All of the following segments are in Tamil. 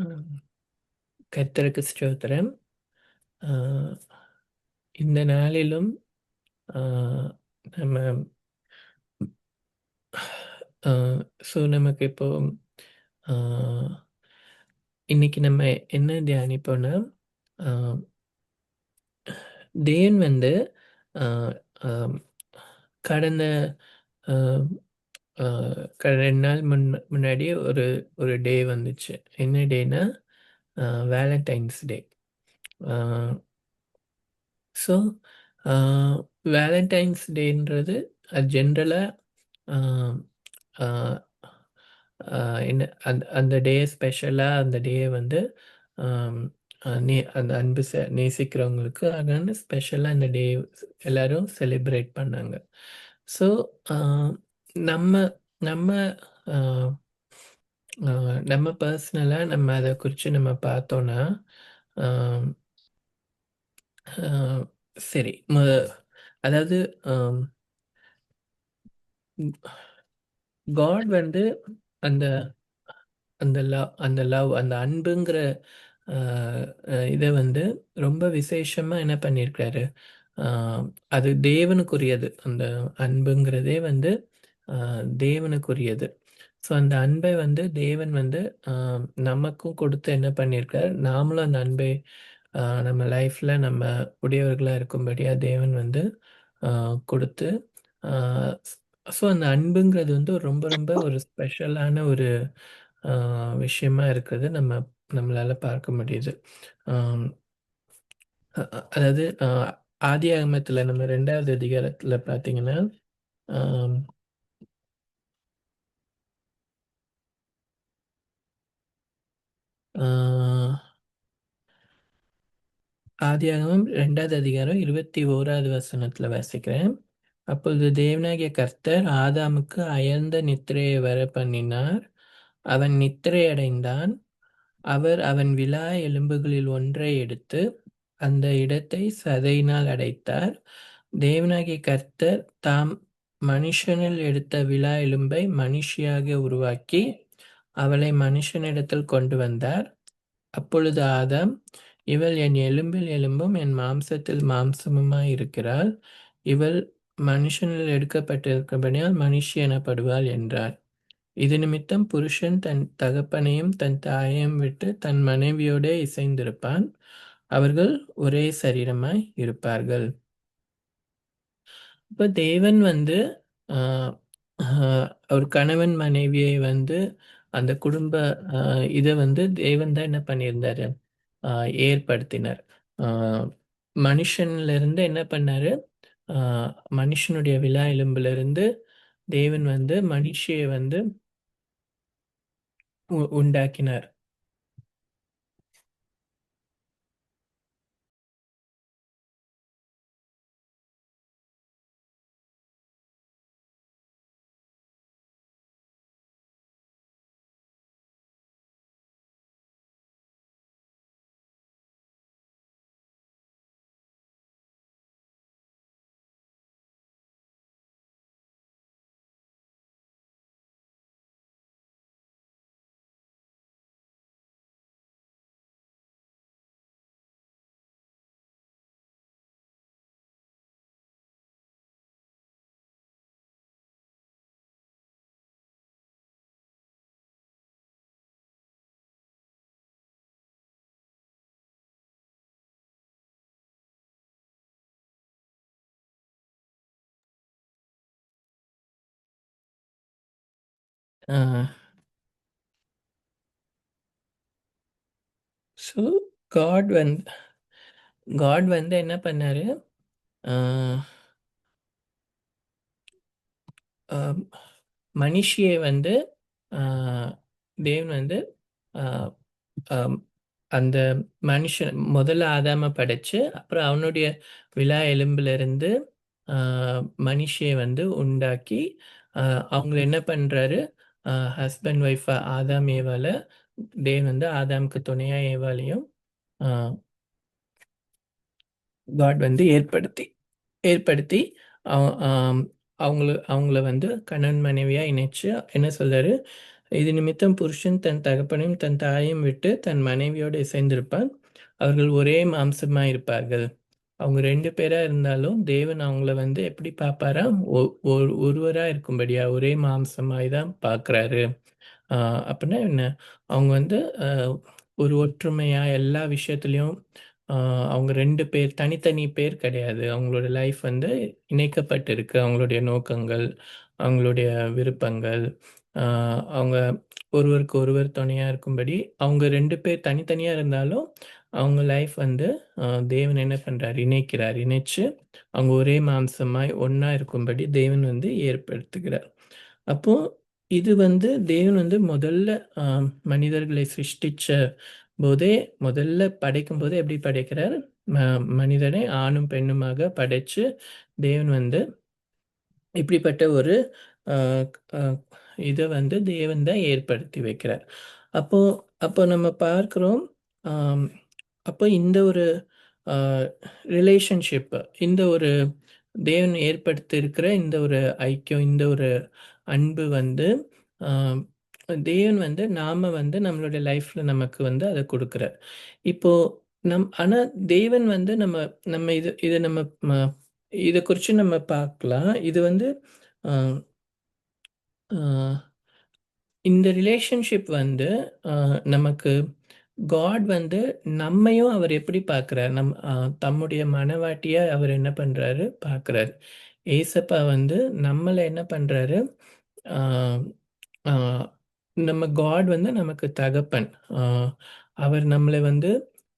ம். கர்த்தருக்கு ஸ்தோத்திரம். ஆ இந்த நாளிலும் ஆ நம்ம ஆ நமக்கு இப்போ ஆ இன்னைக்கு நம்ம என்ன தியானிப்போம்னா, ஆ தேவன் வந்து ஆ ஆம் கடந்த ஆ ஆ 2 நாள் முன்னாடி ஒரு ஒரு டே வந்துச்சு. என்ன டேன்னா, வேலண்டைன்ஸ் டே. ஆ ஸோ, ஆ வேலண்டைன்ஸ் டேன்றது ஜென்ரலா ஆ ஆ ஆ என்ன அந்த டே ஸ்பெஷலா அந்த டேய வந்து ஆம் அந்த அன்பு நேசிக்கிறவங்களுக்கு அதுன்னு ஸ்பெஷலா இந்த டே எல்லாரும் செலிப்ரேட் பண்ணாங்க. ஸோ, ஆ நம்ம நம்ம ஆ ஆ நம்ம பர்சனலா நம்ம அத குறிச்சு நம்ம பார்த்தோம்னா, ஆம் ஆ சரி. அதாவது அம் காட் வந்து அந்த அந்த அன்புங்கிற அ இத வந்து ரொம்ப விசேஷமா என்ன பண்ணியிருக்காரு, அ அது தேவனுக்குரியது. அந்த அன்புங்கிறதே வந்து அ தேவனுக்குரியது. ஸோ அந்த அன்பை வந்து தேவன் வந்து அ நமக்கும் கொடுத்து என்ன பண்ணியிருக்கார், நாமளும் அந்த அன்பை நம்ம லைஃப்ல நம்ம உடையவர்களா இருக்கும்படியா தேவன் வந்து அ கொடுத்து, அ ஸோ அந்த அன்புங்கிறது வந்து ரொம்ப ரொம்ப ஒரு ஸ்பெஷலான ஒரு அ விஷயமா இருக்கிறது நம்மளால பார்க்க முடியுது. அம் அதாவது ஆதியாகமத்தில நம்ம 2வது அதிகாரத்தில பார்த்தீங்கன்னா, ஆம் ஆ ஆதியாகமம் 2வது அதிகாரம் 21வது வசனத்தில வாசிக்கிறேன். அப்பொழுது தேவனாகிய கர்த்தர் ஆதாமுக்கு அயர்ந்த நித்திரையை வரப்பண்ணினார். அவன் நித்திரையடைந்தான். அவர் அவன் விலா எலும்புகளில் ஒன்றை எடுத்து, அந்த இடத்தை சதையினால் அடைத்தார். தேவனாகிய கர்த்தர் தாம் மனுஷனில் எடுத்த விலா எலும்பை மனுஷியாக உருவாக்கி, அவளை மனுஷனிடத்தில் கொண்டு வந்தார். அப்பொழுது ஆதாம், இவள் என் எலும்பில் எலும்பும், என் மாம்சத்தில் மாம்சமுமாய் இருக்கிறாள். இவள் மனுஷனில் எடுக்கப்பட்டிருக்கிறபடியால் மனுஷி எனப்படுவாள் என்றார். இது நிமித்தம் புருஷன் தன் தகப்பனையும் தன் தாயையும் விட்டு தன் மனைவியோடே இசைந்திருப்பான். அவர்கள் ஒரே சரீரமாய் இருப்பார்கள். இப்ப தேவன் வந்து ஆ ஆ ஒரு கணவன் மனைவியை வந்து அந்த குடும்ப அ இத வந்து தேவன் தான் என்ன பண்ணியிருந்தாரு, ஆ ஏற்படுத்தினார். ஆ மனுஷன்லருந்து என்ன பண்ணாரு, ஆ மனுஷனுடைய விலா எலும்பிலிருந்து தேவன் வந்து மனுஷிய வந்து உண்டாக்கினார். ஆ ஸோ காட் வந்து காட் வந்து என்ன பண்ணாரு, ஆ அ மனிஷிய வந்து ஆ தேவன் வந்து ஆ அம் அந்த மனுஷன் முதல்ல ஆதாம படைச்சு, அப்புறம் அவனுடைய விலா எலும்பிலிருந்து ஆ மனிஷிய வந்து உண்டாக்கி, அ அவங்கள என்ன பண்றாரு, ஹஸ்பண்ட் ஒய்ஃபா ஆதாம், ஏவாள தேவன் வந்து ஆதாமுக்கு துணையா ஏவாளையும் ஆ காட் வந்து ஏற்படுத்தி அவ ஆம் அவங்கள அவங்கள வந்து கணவன் மனைவியா இணைச்சு என்ன சொல்றாரு, இது நிமித்தம் புருஷன் தன் தகப்பனையும் தன் தாயையும் விட்டு தன் மனைவியோடு இசைந்திருப்பான், அவர்கள் ஒரே மாம்சமாய் இருப்பார்கள். அவங்க 2 பேரா இருந்தாலும் தேவன் அவங்கள வந்து எப்படி பார்ப்பாராம்? ஒருவரா இருக்கும்படியா ஒரே மாம்சமாய் தான் பார்க்குறாரு. ஆ அப்படின்னா என்ன? அவங்க வந்து அ ஒரு ஒற்றுமையா எல்லா விஷயத்துலயும் அ அவங்க 2 பேர் தனித்தனி பேர் கிடையாது. அவங்களோட லைஃப் வந்து இணைக்கப்பட்டிருக்கு. அவங்களுடைய நோக்கங்கள், அவங்களுடைய விருப்பங்கள், அ அவங்க ஒருவருக்கு ஒருவர் துணையா இருக்கும்படி, அவங்க 2 பேர் தனித்தனியா இருந்தாலும், அவங்க லைஃப் வந்து அ தேவன் என்ன பண்றாரு? இணைக்கிறார். இணைச்சு அவங்க ஒரே மாம்சமாய் ஒண்ணா இருக்கும்படி தேவன் வந்து ஏற்படுத்துகிறார். அப்போ இது வந்து தேவன் வந்து முதல்ல அ மனிதர்களை சிருஷ்டிச்ச போதே, முதல்ல படைக்கும்போதே எப்படி படைக்கிறார்? ம மனிதனை ஆணும், பெண்ணுமாக படைச்சு, தேவன் வந்து இப்படிப்பட்ட ஒரு அ அ இத வந்து தேவன் தான் ஏற்படுத்தி வைக்கிறார். அப்போ அப்போ நம்ம பார்க்கிறோம், ஆம் அப்போ இந்த ஒரு அ ரிலேஷன்ஷிப் இந்த ஒரு தேவன் ஏற்படுத்தியிருக்கிற இந்த ஒரு ஐக்கியம், இந்த ஒரு அன்பு வந்து அ தேவன் வந்து நாம வந்து நம்மளுடைய லைஃப்ல நமக்கு வந்து அத குடுக்குறார். இப்போ ஆனா தேவன் வந்து நம்ம நம்ம இத நம்ம ம இத குறிச்சு நம்ம பார்க்கலாம். இது வந்து அ அ இந்த ரிலேஷன்ஷிப் வந்து அ நமக்கு காட் வந்து நம்மையும் அவர் எப்படி பார்க்கிறார்? தம்முடைய மனவாட்டியா அவர் என்ன பண்றாரு? பார்க்கிறாரு. ஏசப்பா வந்து நம்மள என்ன பண்றாரு? ஆ ஆ நம்ம காட் வந்து நமக்கு தகப்பன். ஆ அவர் நம்மள வந்து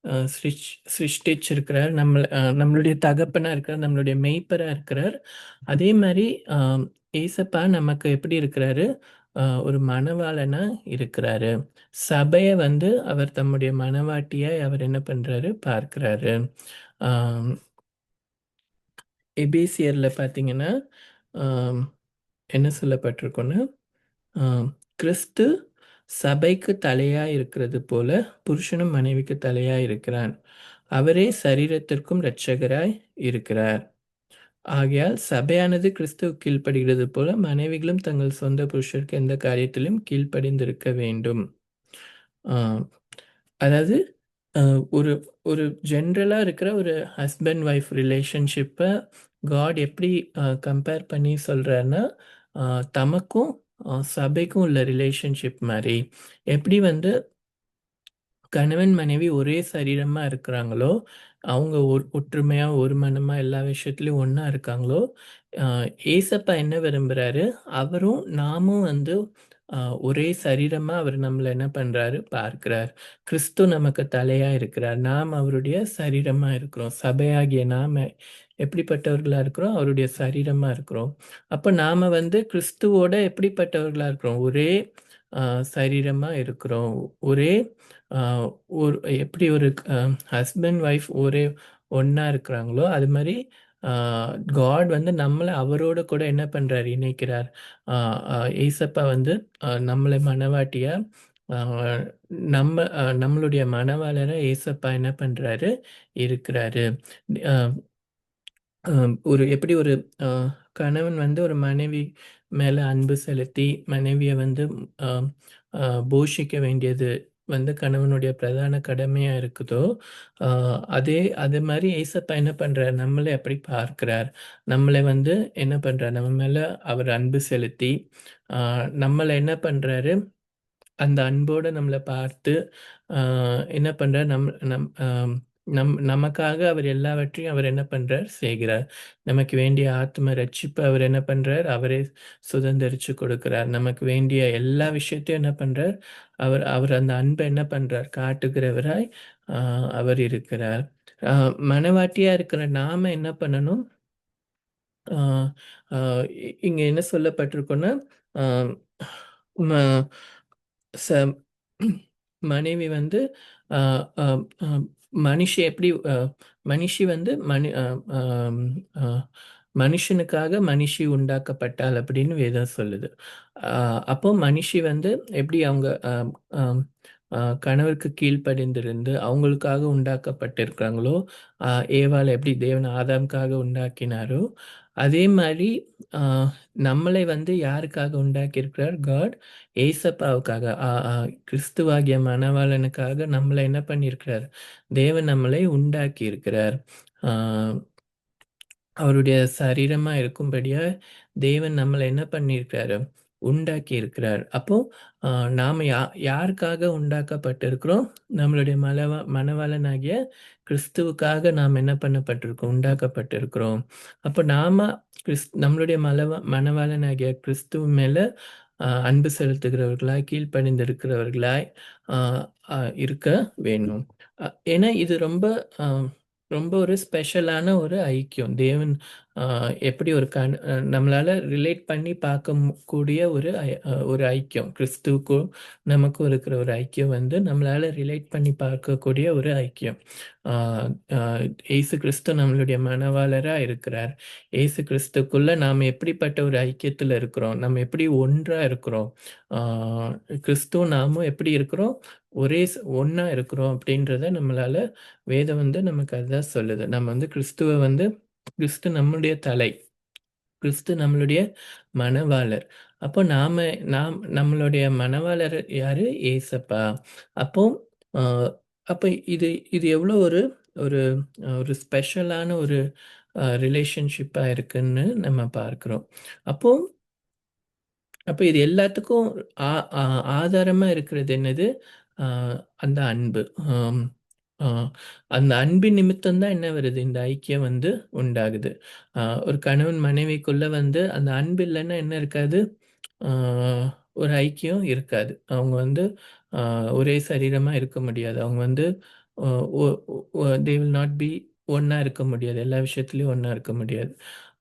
அ சிருஷ் சிருஷ்டிச்சிருக்கிறார். நம்மளுடைய தகப்பனா இருக்கிறார். நம்மளுடைய மேய்ப்பரா இருக்கிறார். அதே மாரி ஏசப்பா நமக்கு எப்படி இருக்கிறாரு? ஒரு மணவாளனா இருக்கிறாரு. சபைய வந்து அவர் தம்முடைய மணவாட்டியாய் அவர் என்ன பண்றாரு? பார்க்கிறாரு. ஆம் எபேசியர்ல பார்த்தீங்கன்னா, ஆம் என்ன சொல்லப்பட்டிருக்குன்னா, ஆம் கிறிஸ்து சபைக்கு தலையாய் இருக்கிறது போல, புருஷனும் மனைவிக்கு தலையாய் இருக்கிறான். அவரே சரீரத்திற்கும் இரட்சகராய் இருக்கிறார். ஆகையால் சபையானது கிறிஸ்துவுக்கு கீழ்ப்படிகிறது போல, மனைவிகளும் தங்கள் சொந்த புருஷருக்கு எந்த காரியத்திலும் கீழ்ப்படிந்திருக்க வேண்டும். ஆ அதாவது அ ஒரு ஒரு ஜென்ரலா இருக்கிற ஒரு ஹஸ்பண்ட் ஒய்ஃப் ரிலேஷன்ஷிப்ப காட் எப்படி கம்பேர் பண்ணி சொல்றார்ன்னா, அ தமக்கும் சபைக்கும் உள்ள ரிலேஷன்ஷிப் மாரி. எப்படி வந்து கணவன், மனைவி ஒரே சரீரமா இருக்கிறாங்களோ, அவங்க ஒற்றுமையா, ஒரு மனமா எல்லா விஷயத்துலயும் ஒண்ணா இருக்காங்களோ, அ ஏசப்பா என்ன விரும்புறாரு? அவரும் நாமும் வந்து அ ஒரே சரீரமா அவர் நம்மள என்ன பண்றாரு? பார்க்கிறார். கிறிஸ்து நமக்கு தலையா இருக்கிறார். நாம் அவருடைய சரீரமா இருக்கிறோம். சபையாகிய நாம எப்படிப்பட்டவர்களா இருக்கிறோம்? அவருடைய சரீரமா இருக்கிறோம். அப்ப நாம வந்து கிறிஸ்துவோட எப்படிப்பட்டவர்களா இருக்கிறோம்? ஒரே அ சரீரமா இருக்கிறோம். ஒரே அ ஒரு எப்படி ஒரு ஹஸ்பண்ட், ஒய்ஃப் ஒரே ஒண்ணா இருக்கிறாங்களோ, அது மாரி ஆ காட் வந்து நம்மள அவரோட கூட என்ன பண்றாரு? இணைக்கிறார். ஆ அ ஏசப்பா வந்து நம்மள மணவாட்டியா ஆ நம்மளுடைய மணவாளரா ஏசப்பா என்ன பண்றாரு? இருக்கிறாரு. அ ஒரு எப்படி ஒரு அ கணவன் வந்து ஒரு மனைவி மேல அன்பு செலுத்தி, மனைவிய வந்து அ அ போஷிக்க வேண்டியது வந்து கணவனுடைய பிரதான கடமையா இருக்குதோ, அ அது மாரி ஏசப்பா என்ன பண்றார்? நம்மள அப்படி பார்க்கிறார். நம்மள வந்து என்ன பண்றார்? நம்ம மேல அவர் அன்பு செலுத்தி, அ நம்மள என்ன பண்றாரு? அந்த அன்போட நம்மள பார்த்து, அ என்ன பண்றார்? நம் நம் அ நமக்காக அவர் எல்லாவற்றையும் அவர் என்ன பண்றார்? செய்கிறார். நமக்கு வேண்டிய ஆத்தும ரட்சிப்ப அவர் என்ன பண்றார்? அவரே சுதந்தரிச்சு கொடுக்கிறார். நமக்கு வேண்டிய எல்லா விஷயத்தையும் என்ன பண்றார்? அவர் அவர் அந்த அன்ப என்ன பண்றார்? காட்டுகிறவராய் அ அவர் இருக்கிறார். அ மணவாட்டியா இருக்கிற நாம என்ன பண்ணணும்? ஆ, ஆ, இங்க என்ன சொல்லப்பட்டிருக்குன்னா, ஆ, ம ச மனைவி வந்து அ அ அ மனிஷி எப்படி மனிஷி வந்து அம் அ மனுஷனுக்காக மனிஷி உண்டாக்கப்பட்டாள் அப்படின்னு வேதம் சொல்லுது. அ அப்போ மனிஷி வந்து எப்படி அவங்க அம் கணவருக்கு கீழ்ப்படிந்திருந்து அவங்களுக்காக உண்டாக்கப்பட்டிருக்காங்களோ, அ ஏவாள எப்படி தேவன் ஆதாமுக்காக உண்டாக்கினாரோ, அதே மாரி அ நம்மளை வந்து யாருக்காக உண்டாக்கியிருக்கிறார்? காட் ஏசப்பாவுக்காக. அ அ கிறிஸ்துவாகிய மணவாளனுக்காக நம்மள என்ன பண்ணியிருக்கிறார்? தேவன் நம்மளை உண்டாக்கியிருக்கிறார். ஆ அவருடைய சரீரமா இருக்கும்படியா தேவன் நம்மள என்ன பண்ணியிருக்கிறாரு? உண்டாக்கி இருக்கிறார். அப்போ அ நாம யாருக்காக உண்டாக்கப்பட்டிருக்கிறோம்? நம்மளுடைய மணவாளனாகிய கிறிஸ்துவுக்காக நாம் என்ன பண்ணப்பட்டிருக்கோம்? உண்டாக்கப்பட்டிருக்கிறோம். அப்போ நாம நம்மளுடைய மணவாளனாகிய கிறிஸ்துவ மேல அன்பு செலுத்துகிறவர்களாய், கீழ்ப்படிந்திருக்கிறவர்களாய் அ அ இருக்க வேணும். ஏன்னா இது ரொம்ப அ ரொம்ப ஒரு ஸ்பெஷலான ஒரு ஐக்கியம். தேவன் அ எப்படி ஒரு நம்மளால ரிலேட் பண்ணி பார்க்க கூடிய ஒரு ஐக்கியம். கிறிஸ்துவுக்கும் நமக்கும் இருக்கிற ஒரு ஐக்கியம் வந்து நம்மளால ரிலேட் பண்ணி பார்க்கக்கூடிய ஒரு ஐக்கியம். ஆ அ இயேசு கிறிஸ்து நம்மளுடைய மணவாளரா இருக்கிறார். இயேசு கிறிஸ்துக்குள்ள நாம எப்படிப்பட்ட ஒரு ஐக்கியத்துல இருக்கிறோம்? நம்ம எப்படி ஒன்றா இருக்கிறோம்? ஆ கிறிஸ்துவும் நாமும் எப்படி இருக்கிறோம்? ஒண்ணா இருக்கிறோம் அப்படின்றத நம்மளால வேதம் வந்து நமக்கு அதுதான் சொல்லுது. நம்ம வந்து கிறிஸ்து நம்முடைய தலை. கிறிஸ்து நம்மளுடைய மணவாளர். அப்போ நம்மளுடைய மணவாளர் யாரு? ஏசப்பா. அப்போ அ அப்ப இது இது எவ்வளோ ஒரு ஒரு ஒரு ஸ்பெஷலான ஒரு ரிலேஷன்ஷிப்பா இருக்குன்னு நம்ம பார்க்கிறோம். அப்போ அப்ப இது எல்லாத்துக்கும் ஆ ஆ ஆதாரமா இருக்கிறது என்னது? ஆ அந்த அன்பு. ஆம். ஆ அந்த அன்பின் நிமித்தம் தான் என்ன வருது? இந்த ஐக்கியம் வந்து உண்டாகுது. ஆ ஒரு கணவன் மனைவிக்குள்ள வந்து அந்த அன்பு இல்லன்னா என்ன இருக்காது? ஆ ஒரு ஐக்கியம் இருக்காது. அவங்க வந்து ஆ ஒரே சரீரமா இருக்க முடியாது. அவங்க வந்து ஒ ஒ ஒ தே வில் நாட் பி ஒண்ணா இருக்க முடியாது. எல்லா விஷயத்திலயும் ஒண்ணா இருக்க முடியாது.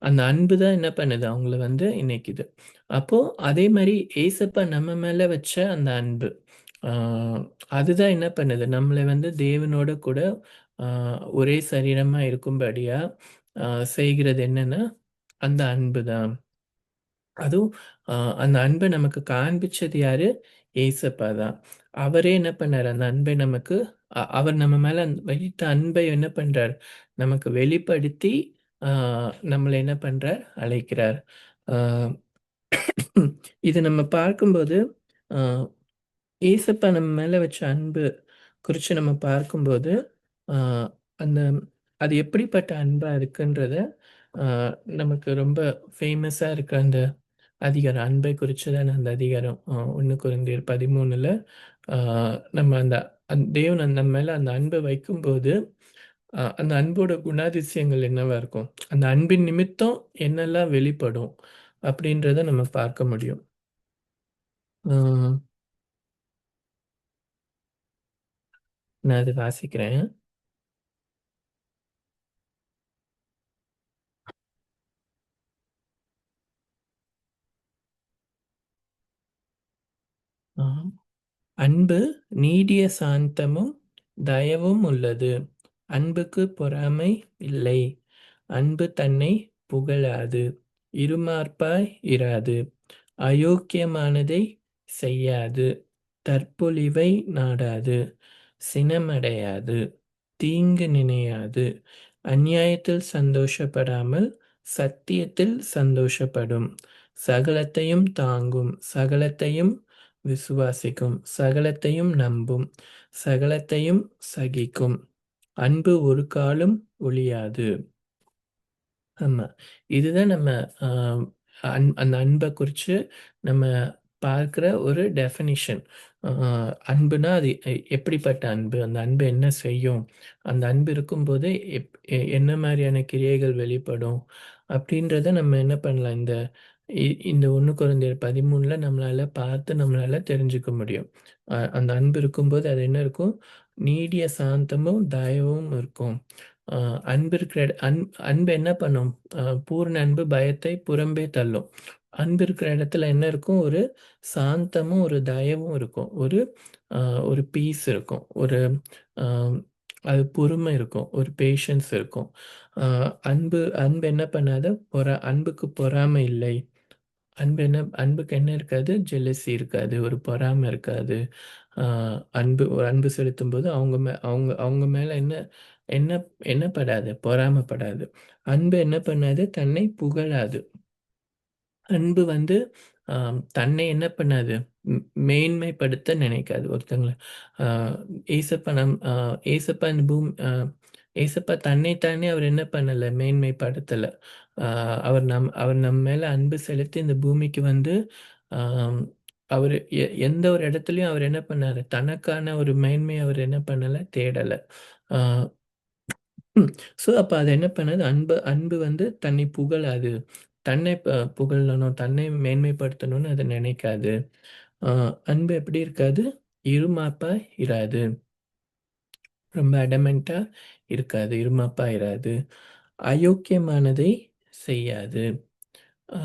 அந்த அன்பு தான் என்ன பண்ணுது? அவங்கள வந்து இணைக்குது. அப்போ அதே மாரி ஏசப்பா நம்ம மேல வச்ச அந்த அன்பு. ஆ அதுதான் என்ன பண்ணுது? நம்மள வந்து தேவனோட கூட ஆ ஒரே சரீரமா இருக்கும்படியா ஆ செய்கிறது என்னன்னா, அந்த அன்பு தான். அதுவும் அ அந்த அன்ப நமக்கு காண்பிச்சது யாரு? ஏசப்பா தான். அவரே என்ன பண்ணாரு? அந்த அன்பை நமக்கு அவர் நம்ம மேல வைத்த அன்பை என்ன பண்றார்? நமக்கு வெளிப்படுத்தி, ஆ நம்மள என்ன பண்றார்? அழைக்கிறார். ஆ இது நம்ம பார்க்கும்போது, ஆ ஏசப்பா நம்ம மேல வச்ச அன்பு குறிச்சு நம்ம பார்க்கும்போது, ஆ அந்த அது எப்படிப்பட்ட அன்பா இருக்குன்றத, ஆ நமக்கு ரொம்ப ஃபேமஸா இருக்க அந்த அதிகாரம். அன்பை குறிச்சு தான அந்த அதிகாரம். 1 கொரிந்தியர் 13ல ஆ நம்ம தேவன் நம்ம மேல அந்த அன்ப வைக்கும்போது, அந்த அன்போட குணாதிசயங்கள் என்னவா இருக்கும்? அந்த அன்பின் நிமித்தம் என்னெல்லாம் வெளிப்படும்? அப்படின்றத நம்ம பார்க்க முடியும். ம். நான் அத வாசிக்கிறேன். ஆ. அன்பு நீடிய சாந்தமும், தயவும் உள்ளது. அன்புக்கு பொறாமை இல்லை. அன்பு தன்னைப் புகழாது. இறுமார்ப்பாய் இராது. அயோக்கியமானதைச் செய்யாது. தற்பொழிவை நாடாது. சினமடையாது. தீங்கு நினையாது. அநியாயத்தில் சந்தோஷப்படாமல் சத்தியத்தில் சந்தோஷப்படும். சகலத்தையும் தாங்கும். சகலத்தையும் விசுவாசிக்கும். சகலத்தையும் நம்பும். சகலத்தையும் சகிக்கும். அன்பு ஒருக்காலும் ஒழியாது. ஆமா. இதுதான் நம்ம அ அந்த அன்ப குறிச்சு நம்ம பார்க்கிற ஒரு டெஃபினிஷன். அ அன்புனா அது எப்படிப்பட்ட அன்பு? அந்த அன்பு என்ன செய்யும்? அந்த அன்பு இருக்கும்போது என்ன மாரியான கிரியைகள் வெளிப்படும்? அப்படின்றத நம்ம என்ன பண்ணலாம்? இந்த 1 கொரிந்தியர் 13ல நம்மளால பார்த்து நம்மளால தெரிஞ்சுக்க முடியும். அந்த அன்பு இருக்கும்போது அது என்ன இருக்கும்? நீடிய சாந்தமும், தயவும் இருக்கும். அ அன்பு இருக்கிற அன்பு என்ன பண்ணும்? பூரண அன்பு பயத்தை புறம்பே தள்ளும். அன்பு இருக்கிற இடத்துல என்ன இருக்கும்? ஒரு சாந்தமும், ஒரு தயவும் இருக்கும். அ ஒரு பீஸ் இருக்கும். அ அது பொறுமை இருக்கும். ஒரு பேஷன்ஸ் இருக்கும். அ அன்பு அன்பு என்ன பண்ணாது? அன்புக்கு பொறாமை இல்லை. அன்புக்கு என்ன இருக்காது? ஜெலஸி இருக்காது. ஒரு பொறாமை இருக்காது. ஆ ஒரு அன்பு செலுத்தும்போது அவங்க அவங்க அவங்க மேல என்ன என்ன என்னப்படாது, பொறாமைப்படாது. அன்பு என்ன பண்ணாது, தன்னை புகழாது. அன்பு வந்து தன்னை என்ன பண்ணாது, மேன்மைப்படுத்த நினைக்காது ஒருத்தங்கள. ஆ ஏசப்பா ஏசப்பா இந்த ஏசப்பா தன்னைத்தானே அவர் என்ன பண்ணல, மேன்மைப்படுத்தல. ஆ அவர் நம்ம மேல அன்பு செலுத்தி இந்த பூமிக்கு வந்து, ஆம் அவரு எந்த ஒரு இடத்துலயும் அவர் என்ன பண்ணாரு, தனக்கான ஒரு மேன்மைய அவர் என்ன பண்ணல, தேடல. ஆ ஸோ அப்ப அது என்ன பண்ணுது, அன்பு அன்பு வந்து தன்னை புகழாது. தன்னை புகழணும், தன்னை மேன்மைப்படுத்தணும்னு அது நினைக்காது. அ அன்பு எப்படி இருக்காது? இருமாப்பா இராது. ரொம்ப அடமென்ட்டா இருக்காது. இருமாப்பா இராது. அயோக்கியமானதை செய்யாது. ஆ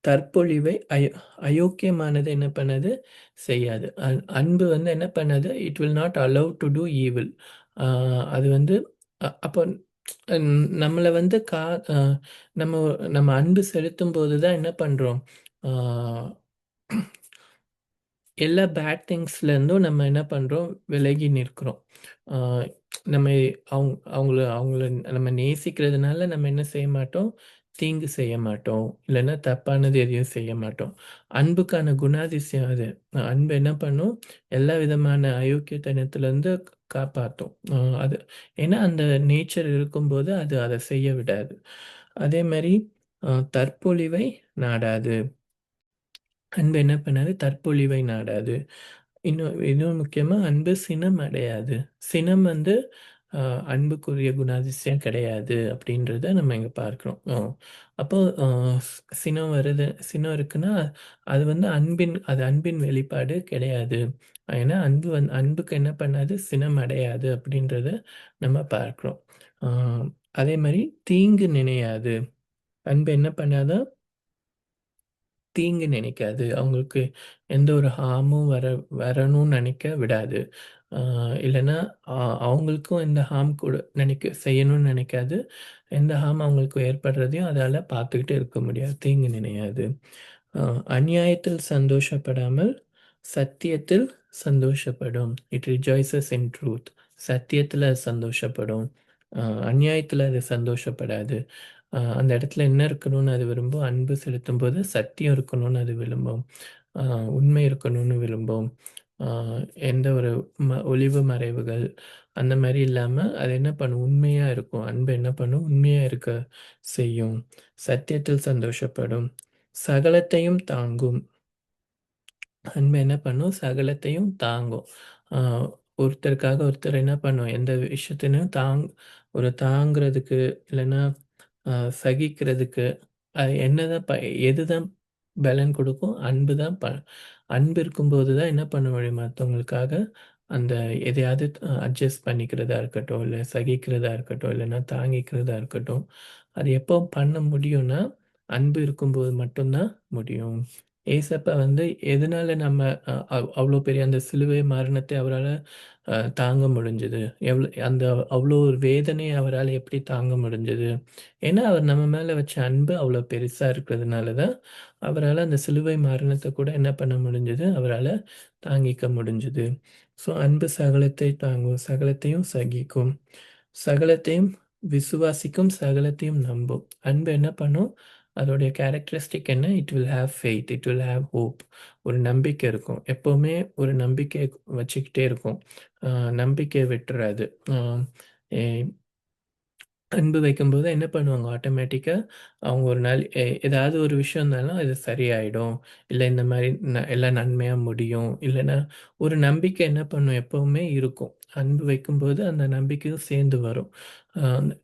தற்பொழிவை அயோக்கியமானது என்ன பண்ணாது? செய்யாது. அன்பு வந்து என்ன பண்ணாது? It will not allow to do evil. ஆ அது வந்து அப்போ நம்மள வந்து அ நம்ம நம்ம அன்பு செலுத்தும்போது தான் என்ன பண்றோம்? ஆ எல்லா பேட் திங்ஸ்லேருந்தும் நம்ம என்ன பண்ணுறோம், விலகி நிற்கிறோம். ஆ நம்ம அவங்கள நம்ம நேசிக்கிறதுனால நம்ம என்ன செய்ய மாட்டோம், தீங்கு செய்ய மாட்டோம். இல்லைன்னா தப்பானது எதையும் செய்ய மாட்டோம். அன்புக்கான குணாதிசயம் அது. அன்பு என்ன பண்ணும், எல்லா விதமான அயோக்கியத்தனத்திலேருந்து காப்பாத்தும். அது ஏன்னா அந்த நேச்சர் இருக்கும்போது அது அத செய்ய விடாது. அதேமாரி தற்பொழிவை நாடாது. அன்பு என்ன பண்ணாது, தற்பொழிவை நாடாது. இன்னும் முக்கியமா அன்பு சினம் அடையாது. சினம் வந்து அ அன்புக்குரிய குணாதிசயம் கிடையாது அப்படின்றத நம்ம இங்க பார்க்கிறோம். அப்போ சினம் இருக்குன்னா, அது வந்து அன்பின் வெளிப்பாடு கிடையாது. ஏன்னா அன்புக்கு என்ன பண்ணாது, சினம் அடையாது அப்படின்றத நம்ம பார்க்கிறோம். அ அதே மாரி தீங்கு நினையாது. அன்பு என்ன பண்ணாது, தீங்கு நினைக்காது. அவங்களுக்கு எந்த ஒரு ஹார்மும் வரணும்னு நினைக்க விடாது. ஆ இல்லன்னா, அ அவங்களுக்கும் எந்த ஹார்ம் கூட செய்யணும்னு நினைக்காது. எந்த ஹார்ம் அவங்களுக்கு ஏற்படுறதையும் அதால பார்த்துக்கிட்டு இருக்க முடியாது. தீங்கு நினையாது. அ அநியாயத்தில் சந்தோஷப்படாமல், சத்தியத்தில் சந்தோஷப்படும். It rejoices in truth. சத்தியத்தில அது சந்தோஷப்படும். அ அநியாயத்தில அது சந்தோஷப்படாது. அந்த இடத்துல என்ன இருக்கணும்னு அது விரும்பும், அன்பு செலுத்தும்போது சத்தியம் இருக்கணும்னு அது விரும்பும். அ உண்மை இருக்கணும்னு விரும்பும். அ எந்த ஒரு ஒளிவு மறைவுகள் அந்த மாரி இல்லாம, அது என்ன பண்ணும், உண்மையா இருக்கும். அன்பு என்ன பண்ணும், உண்மையா இருக்க செய்யும். சத்தியத்தில் சந்தோஷப்படும். சகலத்தையும் தாங்கும். அன்பு என்ன பண்ணும், சகலத்தையும் தாங்கும். ஆ ஒருத்தருக்காக ஒருத்தர் என்ன பண்ணும், எந்த விஷயத்திலும் ஒரு தாங்குறதுக்கு, இல்லன்னா அ சகிக்கிறதுக்கு, என்னதான் எதுதான் பலன் குடுக்கும்? அன்பு தான் அன்பு இருக்கும்போது தான் என்ன பண்ண முடியும், மத்தவங்களுக்காக அந்த எதையாவது அட்ஜஸ்ட் பண்ணிக்கிறதா இருக்கட்டும், இல்ல சகிக்கிறதா இருக்கட்டும், இல்லன்னா தாங்கிக்கிறதா இருக்கட்டும். அது எப்போ பண்ண முடியும்னா, அன்பு இருக்கும்போது மட்டும் தான் முடியும். ஏசப்பா வந்து எதனால நம்ம அவ்ளோ பெரிய அந்த சிலுவை மரணத்தை அவரால தாங்க முடிஞ்சது? அந்த அவ்ளோ ஒரு வேதனைய அவரால எப்படி தாங்க முடிஞ்சது? ஏன்னா, அவர் நம்ம மேல வச்ச அன்பு அவ்ளோ பெருசா இருக்கிறதுனால தான், அவரால அந்த சிலுவை மரணத்த கூட என்ன பண்ண முடிஞ்சது? அவரால தாங்கிக்க முடிஞ்சது. ஸோ, அன்பு சகலத்தை தாங்கும், சகலத்தையும் சகிக்கும், சகலத்தையும் விசுவாசிக்கும், சகலத்தையும் நம்பும். அன்பு என்ன பண்ணும்? அதோடைய கேரக்டரிஸ்டிக் என்ன? It will have faith, it will have hope. ஒரு நம்பிக்கை இருக்கும். எப்பவுமே ஒரு நம்பிக்கை வச்சுக்கிட்டே இருக்கும். அ நம்பிக்கைய விட்டுறாது. அ எ அன்பு வைக்கும்போது என்ன பண்ணுவாங்க ஆட்டோமேட்டிக்கா, அவங்க ஒரு நாள் ஏதாவது ஒரு விஷயம் இருந்தாலும் அது சரியாயிடும். இல்ல இந்த மாரி எல்லாம் நன்மையா முடியும். இல்லன்னா ஒரு நம்பிக்கை என்ன பண்ணும் எப்பவுமே இருக்கும். அன்பு வைக்கும்போது அந்த நம்பிக்கையும் சேர்ந்து வரும்.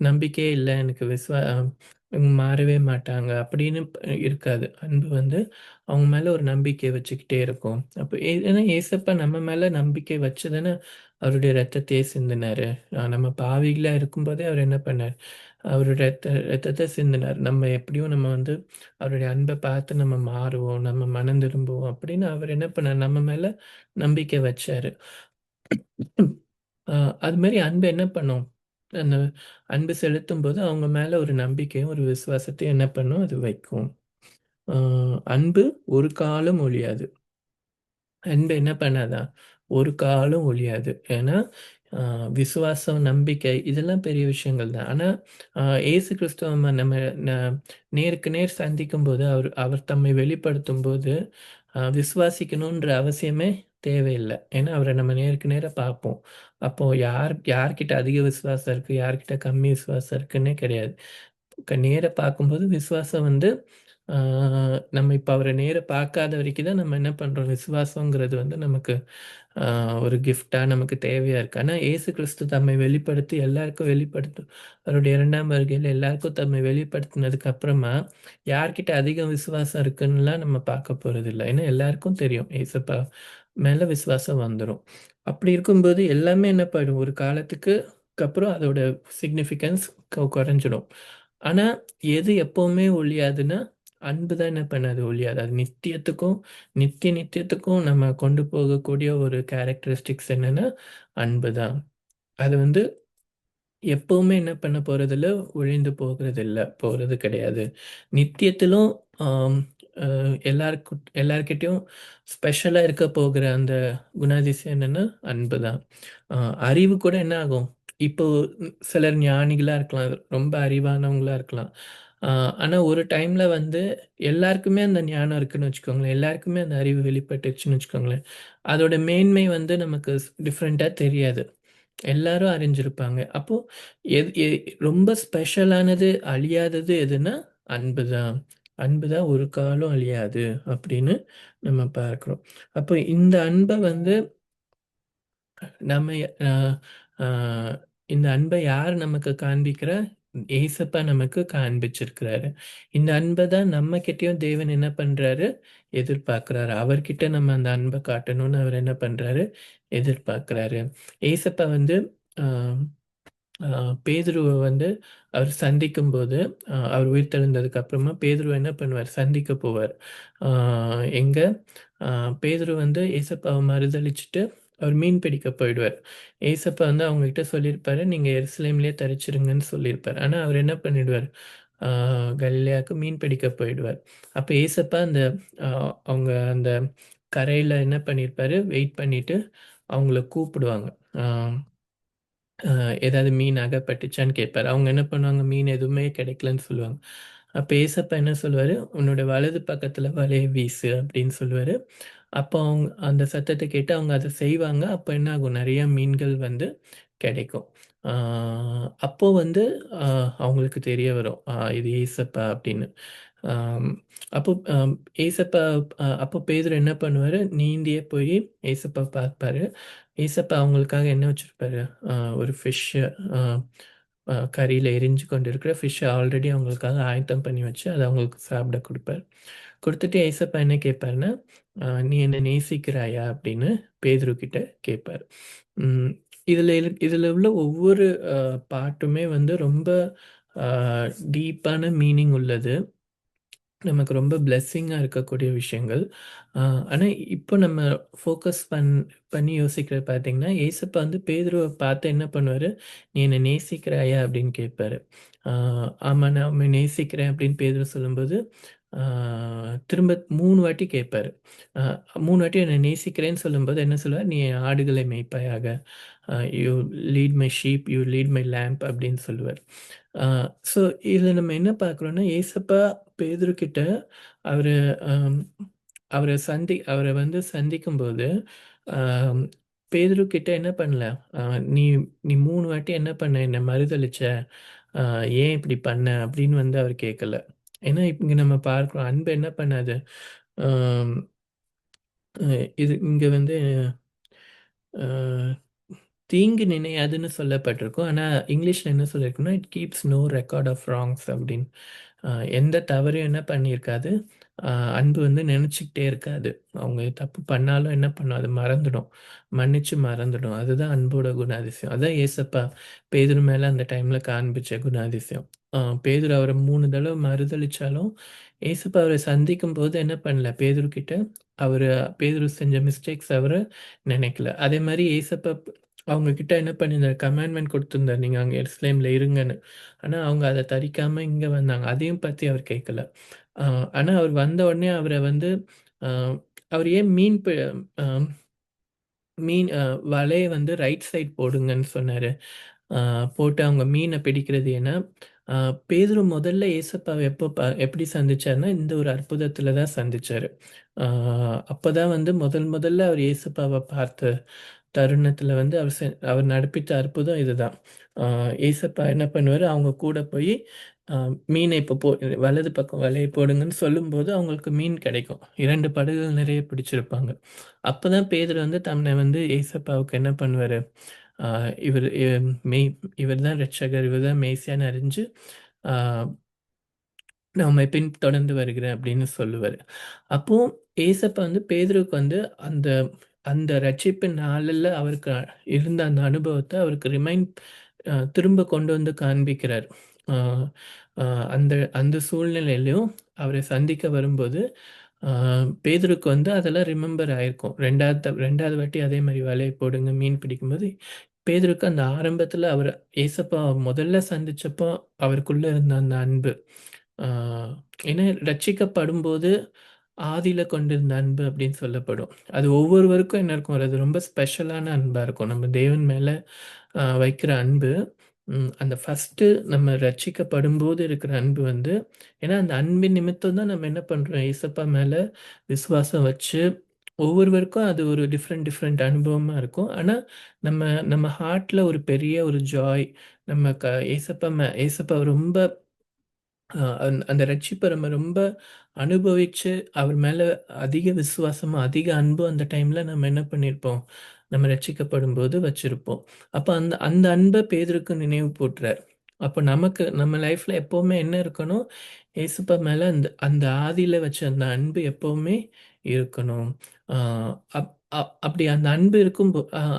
நம்பிக்கையே இல்ல எனக்கு இவங்க மாறவே மாட்டாங்க அப்படின்னு இருக்காது. அன்பு வந்து அவங்க மேல ஒரு நம்பிக்கை வச்சுக்கிட்டே இருக்கும். அப்ப ஏன்னா ஏசப்பா நம்ம மேல நம்பிக்கை வச்சு தானே அவருடைய ரத்தத்தையே சிந்தினாரு. நம்ம பாவிகளா இருக்கும்போதே அவர் என்ன பண்ணாரு? அவருடைய ரத்தத்த சிந்தினார். நம்ம வந்து அவருடைய அன்ப பார்த்து நம்ம மாறுவோம், நம்ம மனம் திரும்புவோம் அப்படின்னு அவர் என்ன பண்ணாரு? நம்ம மேல நம்பிக்கை வச்சாரு. அ அதுமாரி அன்பு என்ன பண்ணும்? அந்த அன்பு செலுத்தும்போது அவங்க மேல ஒரு நம்பிக்கையும், ஒரு விசுவாசத்தையும் என்ன பண்ணும்? அது வைக்கும். அ அன்பு ஒரு காலம் ஒழியாது. அன்பு என்ன பண்ணாதாம்? ஒரு காலம் ஒழியாது. ஏன்னா, அ விசுவாசம், நம்பிக்கை இதெல்லாம் பெரிய விஷயங்கள் தான். ஆனா, இயேசு கிறிஸ்துவ நம்ம ந நேருக்கு நேர் சந்திக்கும்போது, அவர் அவர் தம்மை வெளிப்படுத்தும்போது, விசுவாசிக்கணுன்ற அவசியமே தேவையில்ல. ஏன்னா, அவர நம்ம நேருக்கு நேரா பார்ப்போம். அப்போ யார்கிட்ட அதிக விசுவாசம் இருக்கு, யார்கிட்ட கம்மி விசுவாசம் இருக்குன்னே கிடையாது. நேரா பார்க்கும்போது விசுவாசம் வந்து ஆ நம்ம இப்ப அவர நேரா பார்க்காத வரைக்கும் தான் நம்ம என்ன பண்றோம், விசுவாசங்கிறது வந்து நமக்கு ஆ ஒரு கிஃப்ட்டா நமக்கு தேவையா இருக்கு. ஆனா இயேசு கிறிஸ்து தம்மை வெளிப்படுத்தி எல்லாருக்கும் வெளிப்படுத்தும். அவருடைய 2ஆம் வருகையில எல்லாருக்கும் தம்மை வெளிப்படுத்தினதுக்கு அப்புறமா, யார்கிட்ட அதிகம் விசுவாசம் இருக்குன்னுலாம் நம்ம பார்க்க போறதில்ல. ஏன்னா எல்லாருக்கும் தெரியும். ஏசப்பா மேல விசுவாசம் வந்துரும். அப்படி இருக்கும்போது எல்லாமே என்ன போயிடும், ஒரு காலத்துக்கு அப்புறம் அதோட சிக்னிஃபிகன்ஸ் குறைஞ்சிடும். ஆனா, எது எப்பவுமே ஒழியாதுன்னா, அன்பு தான் என்ன பண்ணாது ஒழியாது. அது நித்தியத்துக்கும் நம்ம கொண்டு போகக்கூடிய ஒரு கேரக்டரிஸ்டிக்ஸ் என்னன்னா, அன்பு தான். அது வந்து எப்பவுமே என்ன பண்ண போறதில்ல, ஒழிந்து போறது கிடையாது. நித்தியத்திலும் ஆம் அ எல்லார்கிட்டயும் ஸ்பெஷலா இருக்க போகிற அந்த குணாதிசயம் என்னன்னா, அன்பு தான். அ அறிவு கூட என்ன ஆகும், இப்போ சிலர் ஞானிகளா இருக்கலாம், ரொம்ப அறிவானவங்களா இருக்கலாம். அ ஆனா ஒரு டைம்ல வந்து எல்லாருக்குமே அந்த ஞானம் இருக்குன்னு வச்சுக்கோங்களேன். எல்லாருக்குமே அந்த அறிவு வெளிப்பட்டுருச்சுன்னு வச்சுக்கோங்களேன். அதோட மேன்மை வந்து நமக்கு டிஃபரெண்ட்டா தெரியாது. எல்லாரும் அறிஞ்சிருப்பாங்க. அப்போ எது ரொம்ப ஸ்பெஷலானது, அழியாதது எதுன்னா, அன்பு தான். அன்பு தான் ஒரு காலம் அழியாது அப்படின்னு நம்ம பார்க்கிறோம். அப்போ இந்த அன்ப வந்து நம்ம அ ஆ இந்த அன்ப யார் நமக்கு காண்பிக்கிறா? ஏசப்பா நமக்கு காண்பிச்சிருக்கிறாரு. இந்த அன்ப தான் நம்மகிட்டயும் தேவன் என்ன பண்றாரு? எதிர்பார்க்கிறாரு. அவர்கிட்ட நம்ம அந்த அன்ப காட்டணும்னு அவர் என்ன பண்றாரு? எதிர்பார்க்கிறாரு. ஏசப்பா வந்து ஆ ஆ பேதுருவ வந்து அவர் சந்திக்கும்போது, அவர் உயிர்த்தெழுந்ததுக்கு அப்புறமா பேதுருவ என்ன பண்ணுவார்? சந்திக்க போவார். ஆ எங்க? ஆ பேதுரு வந்து ஏசப்பாவ மறுதலிச்சுட்டு, அவர் மீன் பிடிக்க போயிடுவார். ஏசப்பா வந்து அவங்ககிட்ட சொல்லியிருப்பாரு, "நீங்க எருசலேம்லயே தரிச்சிருங்கன்னு" சொல்லியிருப்பாரு. ஆனா, அவர் என்ன பண்ணிடுவார்? ஆ கலிலேயாவுக்கு மீன் பிடிக்க போயிடுவார். அப்ப ஏசப்பா அந்த அ அவங்க அந்த கரையில என்ன பண்ணியிருப்பாரு? வெயிட் பண்ணிட்டு அவங்கள கூப்பிடுவாங்க. ஆ அ ஏதாவது மீன் அகப்பட்டுச்சான்னு கேட்பாரு. அவங்க என்ன பண்ணுவாங்க, மீன் எதுவுமே கிடைக்கலன்னு சொல்லுவாங்க. அப்ப ஏசப்பா என்ன சொல்லுவாரு, "உன்னோட வலது பக்கத்துல வலைய வீசு" அப்படின்னு சொல்லுவாரு. அப்போ அவங்க அந்த சத்தத்த கேட்டு அவங்க அத செய்வாங்க. அப்ப என்ன ஆகும், நெறைய மீன்கள் வந்து கிடைக்கும். ஆ அப்போ வந்து அ அவங்களுக்கு தெரிய வரும். இது ஏசப்பா அப்படின்னு. ஆம் அப்போ ஏசப்பா அப்போ பேதுரு என்ன பண்ணுவாரு, நீந்தியே போய் ஏசப்பா பார்ப்பாரு. ஏசப்பா அவங்களுக்காக என்ன வச்சிருப்பாரு, ஒரு ஃபிஷ்ஷு அ அ கரியில எரிஞ்சு கொண்டிருக்கிற ஃபிஷ்ஷ ஆல்ரெடி அவங்களுக்காக ஆயத்தம் பண்ணி வச்சு, அத அவங்களுக்கு சாப்பிட குடுப்பாரு. குடுத்துட்டு ஏசப்பா என்ன கேட்பாருன்னா, "நீ என்ன நேசிக்கிறாயா?" அப்படின்னு பேதுரு கிட்ட கேட்பாரு. ம். இதுல உள்ள ஒவ்வொரு அ பாட்டுமே வந்து ரொம்ப அ டீப்பான மீனிங் உள்ளது. நமக்கு ரொம்ப பிளெஸ்ஸிங்கா இருக்கக்கூடிய விஷயங்கள். அ ஆனா, இப்போ நம்ம ஃபோக்கஸ் பண்ணி யோசிக்கிறது பார்த்தீங்கன்னா, ஏசப்பா வந்து பேதுருவ பார்த்து என்ன பண்ணுவாரு, "நீ என்ன நேசிக்கிறாயா?" அப்படின்னு கேட்பாரு. ஆ "ஆமா, நான் உம்மை நேசிக்கிறேன்" அப்படின்னு பேதுரு சொல்லும்போது, ஆ திரும்ப 3 வாட்டி கேட்பாரு. அ 3 வாட்டி என்ன நேசிக்கிறேன்னு சொல்லும்போது என்ன சொல்லுவார், "நீ என் ஆடுகளை மேய்ப்பாயாக. You lead my sheep, you lead my lamb" அப்படின்னு சொல்லுவார். ஆ ஸோ இதுல நம்ம என்ன பார்க்குறோம்னா, ஏசப்பா பேதுருகிட்ட அவரு அம் அவர வந்து சந்திக்கும்போது, அம் பேதுரு கிட்ட என்ன பண்ணல, அ "நீ நீ 3 வாட்டி என்ன பண்ண? என்ன மறுதலிச்ச. அ ஏன் இப்படி பண்ண?" அப்படின்னு வந்து அவர் கேட்கல. ஏன்னா, இங்க நம்ம பார்க்கிறோம். அன்பு என்ன பண்ணாது, அம் அ இது இங்க வந்து அ தீங்கு நினையாதுன்னு சொல்லப்பட்டிருக்கும். ஆனா, இங்கிலீஷ்ல என்ன சொல்லியிருக்குன்னா, "it keeps no record of wrongs" அப்படின்னு. அ எந்த தவறையும் என்ன பண்ணியிருக்காது, அ அன்பு வந்து நெனச்சுக்கிட்டே இருக்காது. அவங்க தப்பு பண்ணாலும் என்ன பண்ணும், அது மறந்துடும். மன்னிச்சு மறந்துடும். அதுதான் அன்போட குணாதிசயம். அதான் ஏசப்பா பேதுரு மேல அந்த டைம்ல காண்பிச்ச குணாதிசயம். பேதுரு அவர 3 தடவ மறுதலிச்சாலும், ஏசப்பா அவர சந்திக்கும்போது என்ன பண்ணல, பேதுரு கிட்ட அவரு பேதுரு செஞ்ச மிஸ்டேக்ஸ் அவரு நெனைக்கல. அதே மாரி ஏசப்பா அவங்க கிட்ட என்ன பண்ணியிருந்தாரு, கமாண்ட்மென்ட் குடுத்திருந்தாரு. நீங்க அங்க எருசலேம்ல இருங்கன்னு. ஆனா, அவங்க அத தரிக்காம இங்க வந்தாங்க. அதையும் பத்தி அவர் கேட்கல. அ ஆனா, அவர் வந்த உடனே அவர வந்து அ அவர் ஏன் மீன் பி அ மீன் வலைய வந்து ரைட் சைட் போடுங்கன்னு சொன்னாரு. அ போட்டு அவங்க மீன பிடிக்கிறது. ஏன்னா, அ பேதுரு முதல்ல ஏசப்பாவ எப்படி சந்திச்சாருன்னா, இந்த ஒரு அற்புதத்தில தான் சந்திச்சாரு. அ அப்பதான் வந்து முதல்ல அவர் ஏசப்பாவ பார்த்த தருணத்தில வந்து அவர் நடப்பித்த அற்புதம் இதுதான். அ ஏசப்பா என்ன பண்ணுவாரு, அவங்க கூட போயி அ மீன இப்ப வலது பக்கம் வலைய போடுங்கன்னு சொல்லும்போது, அவங்களுக்கு மீன் கிடைக்கும். 2 படகுகள் நிறைய பிடிச்சிருப்பாங்க. அப்பதான் பேதுரு வந்து தன்னை வந்து ஏசப்பாவுக்கு என்ன பண்ணுவாரு, அ இவரு மெய் இவர் தான் இரட்சகர், இவர் தான் மேசியான்னு அறிஞ்சு, அ நான் உம்மை பின்தொடர்ந்து வருகிறேன் அப்படின்னு சொல்லுவாரு. அப்போ ஏசப்பா வந்து பேதுருவுக்கு வந்து அந்த அந்த ரட்சிப்பின் நாளில அவருக்கு இருந்த அந்த அனுபவத்த அவருக்கு திரும்ப கொண்டு வந்து காண்பிக்கிறார். அ அ அந்த அந்த சூழ்நிலையிலும் அவரை சந்திக்க வரும்போது, அ பேதுருக்கு வந்து அதெல்லாம் ரிமெம்பர் ஆயிருக்கும். 2வது வாட்டி அதே மாரி வலைய போடுங்க, மீன் பிடிக்கும்போது, பேதுருக்கு அந்த ஆரம்பத்தில அவர ஏசப்பா முதல்ல சந்திச்சப்போ அவருக்குள்ள இருந்த அந்த அன்பு. ஆ ஏன்னா ரட்சிக்கப்படும்போது ஆதியில கொண்டிருந்த அன்பு அப்படின்னு சொல்லப்படும். அது ஒவ்வொருவருக்கும் என்ன இருக்கும், அது ரொம்ப ஸ்பெஷலான அன்பா இருக்கும். நம்ம தேவன் மேல வைக்கிற அன்பு, அந்த ஃபர்ஸ்ட்டு நம்ம ரட்சிக்கப்படும்போது இருக்கிற அன்பு வந்து ஏன்னா அந்த அன்பின் நிமித்தம் தான் நம்ம என்ன பண்றோம், ஏசப்பா மேல விசுவாசம் வச்சு ஒவ்வொருவருக்கும் அது ஒரு டிஃப்ரெண்ட் அனுபவமா இருக்கும். ஆனா, நம்ம நம்ம ஹார்ட்ல ஒரு பெரிய ஒரு ஜாய் நம்ம ஏசப்பாவ ரொம்ப அந்த ரட்சிப்ப நம்ம ரொம்ப அனுபவிச்சு, அவர் மேல அதிக விசுவாசமும், அதிக அன்பும் அந்த டைம்ல நம்ம என்ன பண்ணியிருப்போம், நம்ம ரட்சிக்கப்படும்போது வச்சிருப்போம். அப்ப அந்த அந்த அன்ப பேதுருக்கு நினைவு கூர்றார். அப்ப நமக்கு நம்ம லைஃப்ல எப்பவுமே என்ன இருக்கணும், ஏசப்பா மேல அந்த அந்த ஆதியில வச்ச அந்த அன்பு எப்பவுமே இருக்கணும். ஆ அப் அப் அப்படி அந்த அன்பு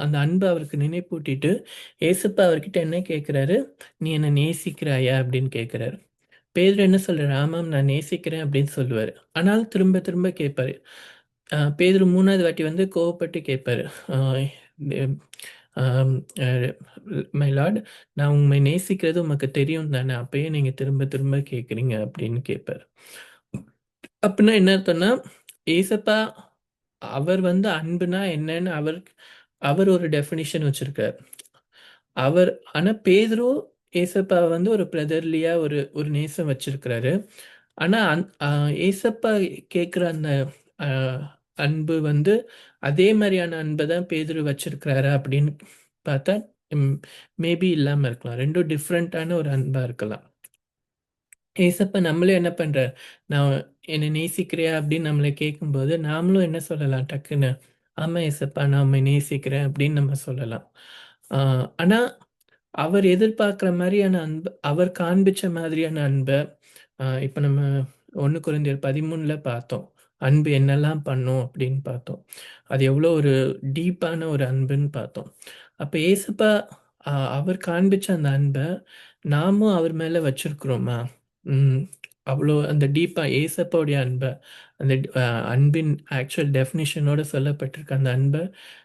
அந்த அன்ப அவருக்கு நினைப்பூட்டிட்டு, ஏசப்பா அவர்கிட்ட என்ன கேட்கிறாரு, "நீ என்ன நேசிக்கிறாயா?" அப்படின்னு கேட்கிறாரு. பேதுரு என்ன சொல்றாரு? ஆமாம் நான் நேசிக்கிறேன் அப்படின்னு சொல்லுவாரு. ஆனாலும் திரும்ப திரும்ப கேட்பாரு. பேதுரு 3வது வாட்டி வந்து கோவப்பட்டு கேட்பாரு. Uh um um uh my lord நான் உம்மை நேசிக்கிறது உமக்கு தெரியும் தானே! அப்ப ஏன் நீங்க திரும்ப திரும்ப கேட்கிறீங்க? அப்படின்னு கேட்பாரு. அப்புட்ன்னா என்ன அர்த்தம்ன்னா, ஏசப்பா அவர் வந்து அன்புனா என்னன்னு அவர் ஒரு டெஃபினிஷன் வச்சிருக்கார். ஆனா பேதுரு ஏசப்பாவ வந்து ஒரு பிரதர்லியா ஒரு ஒரு நேசம் வச்சிருக்கிறாரு. ஆனா ஏசப்பா கேட்கிற அந்த அ அன்பு வந்து அதே மாரியான அன்ப தான் பேதுரு வச்சிருக்கிறாரா அப்படின்னு பார்த்தா, ம் மேபி இல்லாம இருக்கலாம். 2ம் டிஃபரண்டான ஒரு அன்பா இருக்கலாம். ஏசப்பா நம்மளையும் என்ன பண்றார், நான் "என்ன நேசிக்கிறியா?" அப்படின்னு நம்மள கேட்கும்போது, நாமளும் என்ன சொல்லலாம் டக்குன்னு, "ஆமா ஏசப்பா, நான் உம்மை நேசிக்கிறேன்" அப்படின்னு நம்ம சொல்லலாம். ஆ ஆனா, அவர் எதிர்பார்க்கிற மாரியான அன்பு, அவர் காண்பிச்ச மாதிரியான அன்ப, இப்ப நம்ம 1 கொரிந்தியர் 13ல பார்த்தோம். அன்பு என்னெல்லாம் பண்ணும் அப்படின்னு பார்த்தோம். அது எவ்வளோ ஒரு டீப்பான ஒரு அன்புன்னு பார்த்தோம். அப்ப ஏசப்பா அவர் காண்பிச்ச அந்த அன்ப, நாமும் அவர் மேல வச்சிருக்கிறோமா? ம். அவ்வளோ அந்த டீப்பா ஏசப்பாவுடைய அன்ப, அந்த அன்பின் ஆக்சுவல் டெஃபினிஷனோட சொல்லப்பட்டிருக்க அந்த அன்ப,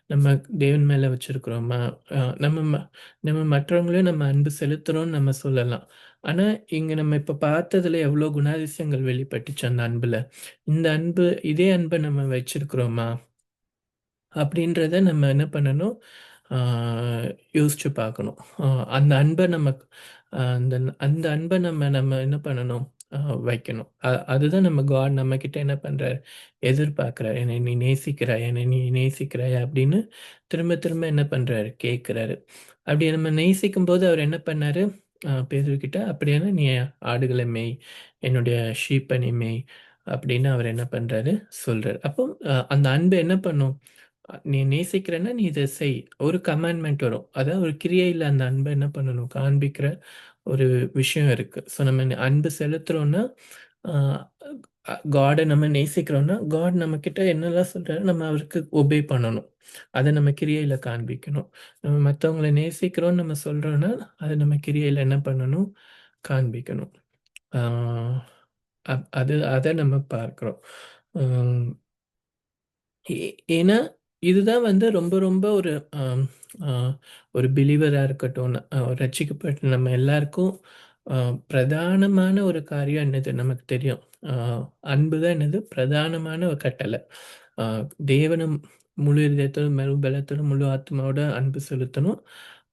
நம்ம தேவன் மேல வச்சிருக்கிறோமா? அ நம்ம ம நம்ம மற்றவங்களையும் நம்ம அன்பு செலுத்துறோம்னு நம்ம சொல்லலாம். ஆனா, இங்க நம்ம இப்ப பார்த்ததுல எவ்வளோ குணாதிசயங்கள் வெளிப்பட்டுச்சு அந்த அன்புல. இந்த இதே அன்ப நம்ம வச்சிருக்கிறோமா? அப்படின்றத நம்ம என்ன பண்ணணும், ஆ யோசிச்சு பார்க்கணும். அ அந்த அன்ப நம்ம அந்த அந்த அன்ப நம்ம நம்ம என்ன பண்ணணும், அ வைக்கணும். அதுதான் நம்மகிட்ட என்ன பண்றாரு, எதிர்பார்க்கிறார். "என்னை நீ நேசிக்கிறாயா? என்னை நீ நேசிக்கிறாயா?" அப்படின்னு திரும்ப திரும்ப என்ன பண்றாரு, கேட்கிறாரு. அப்படி நம்ம நேசிக்கும்போது அவர் என்ன பண்ணாரு, பேதுருகிட்ட, "அப்படியானா நீ ஆடுகளை மேய், என்னுடைய ஷீப்ப நீ மேய்" அப்படின்னு அவர் என்ன பண்றாரு, சொல்றாரு. அப்போ அந்த அன்பு என்ன பண்ணும், நீ நேசிக்கிறன்னா நீ இத செய். ஒரு கமாண்ட்மென்ட் வரும். அதாவது ஒரு கிரியையில அந்த அன்ப என்ன பண்ணணும், காண்பிக்கிற ஒரு விஷயம் இருக்கு. ஸோ நம்ம அன்பு செலுத்துறோம்னா, ஆ காட நம்ம நேசிக்கிறோம்னா, காட் நம்மகிட்ட என்னலாம் சொல்றாரோ நம்ம அவருக்கு ஒபே பண்ணணும். அத நம்ம கிரியையில காண்பிக்கணும். நம்ம மத்தவங்கள நேசிக்கிறோம்னு நம்ம சொல்றோம்னா, அத நம்ம கிரியையில என்ன பண்ணணும், காண்பிக்கணும். ஆ அத நம்ம பார்க்கிறோம். ம். ஏ ஏன்னா, இதுதான் வந்து ரொம்ப ரொம்ப ஒரு அம் அ ஒரு பிலீவரா இருக்கட்டும், ரட்சிக்கப்பட்ட நம்ம எல்லாருக்கும் அ பிரதானமான ஒரு காரியம் என்னது நமக்கு தெரியும். அ அன்பு தான் என்னது பிரதானமான ஒரு கட்டளை. அ தேவன முழு இதயத்தோட, முழு பலத்தோட, முழு ஆத்மாவோட அன்பு செலுத்தணும்.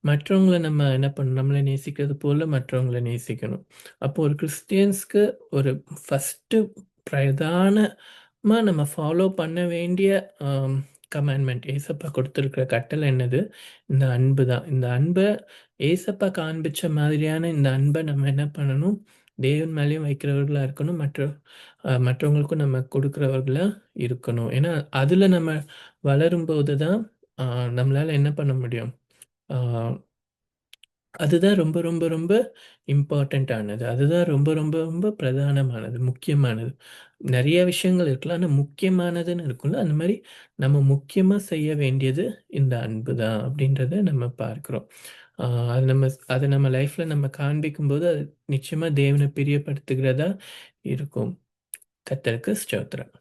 மற்றவங்கள நம்ம என்ன பண்ணணும்? நம்மள நேசிக்கிறது போல மற்றவங்கள நேசிக்கணும். அப்போ ஒரு கிறிஸ்டியன்ஸ்க்கு ஒரு ஃபர்ஸ்ட்டு பிரதானமா நம்ம ஃபாலோ பண்ண வேண்டிய கமாண்ட்மெண்ட், ஏசப்பா கொடுத்துருக்கிற கட்டளை என்னது? இந்த அன்பு தான். இந்த அன்ப ஏசப்பா காண்பிச்ச மாதிரியான இந்த அன்ப நம்ம என்ன பண்ணணும்? தேவன் மேலயும் வைக்கிறவர்களா இருக்கணும். மற்றவங்களுக்கும் நம்ம கொடுக்கிறவர்களா இருக்கணும். ஏன்னா, அதுல நம்ம வளரும்போது தான் ஆ நம்மளால என்ன பண்ண முடியும்? ஆ அதுதான் ரொம்ப ரொம்ப ரொம்ப இம்பார்ட்டன்ட் ஆனது. அதுதான் ரொம்ப ரொம்ப ரொம்ப பிரதானமானது, முக்கியமானது. நெறைய விஷயங்கள் இருக்கலாம். ஆனா முக்கியமானதுன்னு இருக்கும்ல, அந்த மாரி நம்ம முக்கியமா செய்ய வேண்டியது இந்த அன்பு தான் அப்படின்றத நம்ம பார்க்கிறோம். ஆ அது நம்ம அத நம்ம லைஃப்ல நம்ம காண்பிக்கும்போது, அது நிச்சயமா தேவன பிரியப்படுத்துகிறதா இருக்கும். கர்த்தருக்கு ஸ்தோத்திரம்.